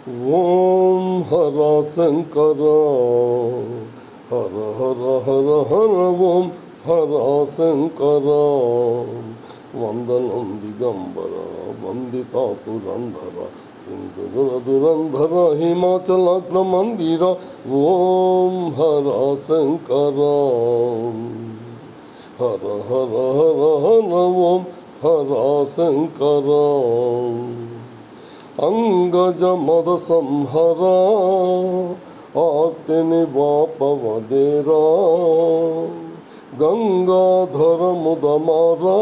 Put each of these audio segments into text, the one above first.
ఓం హర శంకర హర హర హర హర ఓం హర శంకర. వందనం దిగంబర వందితా పురంధర ఇందుల దురంధర హిమాచలాగ్ర మందిర. ఓం హర శంకర హర హర హర హర ఓం హర శంకర. అంగజ మద సంహర ఆర్తి నివాపవదేరా గంగాధర ముదమారా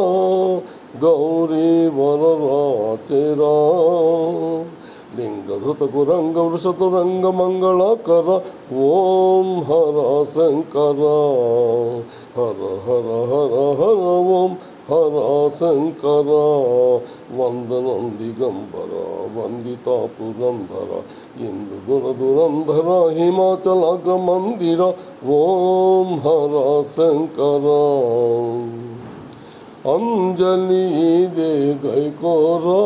గౌరీ వరరాచెరా. లింగధృత కురంగ వృషతురంగ మంగళకర. ఓం హర శంకర హర హర హర హర ఓం హర శంకర. వందనం దిగంబర వందితా పురంధర ఇందుల దురంధర హిమాచలాగ్ర మందిర. ఓం హర శంకర. అంజలి దే గైకోరా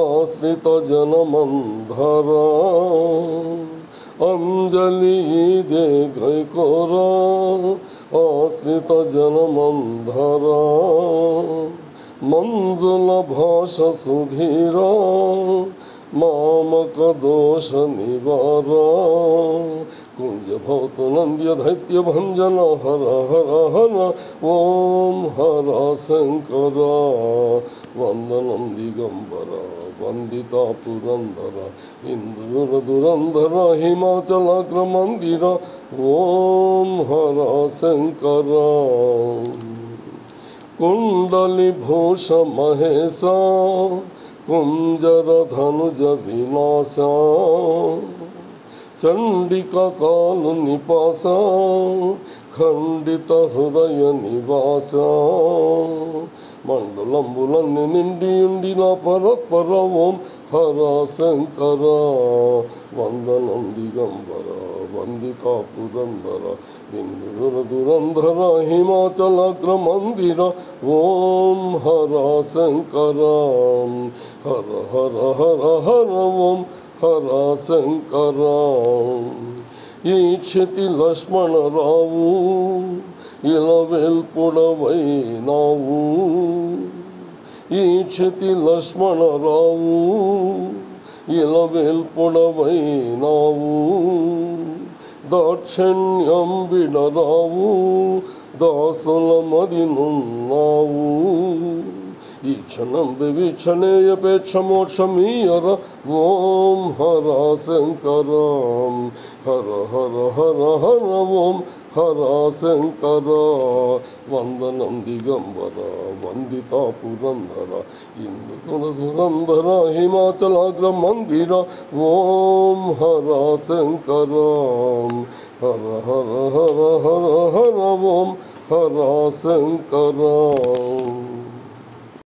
ఆశ్రిత జనమంధర. అంజలి దే గైకోరా ఆశ్రిత జనమంధర. మంజుల భాష సుధీరా మామక దోష నివార. కుంజ భౌత నంద్య దైత్య భంజన హర హర హర. ఓం హర శంకర. వందనం దిగంబర వందితా పురంధర ఇందుల దురంధర హిమాచలాగ్ర మందిర. ఓం హర శంకర. కుండలి భూష మహేశ కుంజర ధనుజ వినాశ. చండికా కాలు నిపాస ఖండిత హృదయ నివాస. మండలంబులన్నీ నిండియుండిన పరత్పర. ఓం హర శంకర. వందనం దిగంబర వందితా పురంధర ఇందుల దురంధర హిమాచలాగ్ర మందిర. ఓం హర శంకర హర హర హర హర ఓం హర శంకర. ఈ క్షితి లక్ష్మణరావు ఇలవెల్పుడవైనావు. ఈ క్షితి లక్ష్మణరావు ఇలవెల్పుడవైనావు. దాక్షిణ్యం విడరావు దాసుల మదినున్నావు. ఈ క్షణం వివీక్షణేయపేక్ష మోక్షమీయర. ఓం హర శంకర హర హర హర హర ఓం హర శంకర. వందనం దిగంబర వందితా పురంధర ఇందుల దురంధర హిమాచలాగ్ర మందిర. ఓం హర శంకర హర హర హర హర హర ఓం హర శంకర.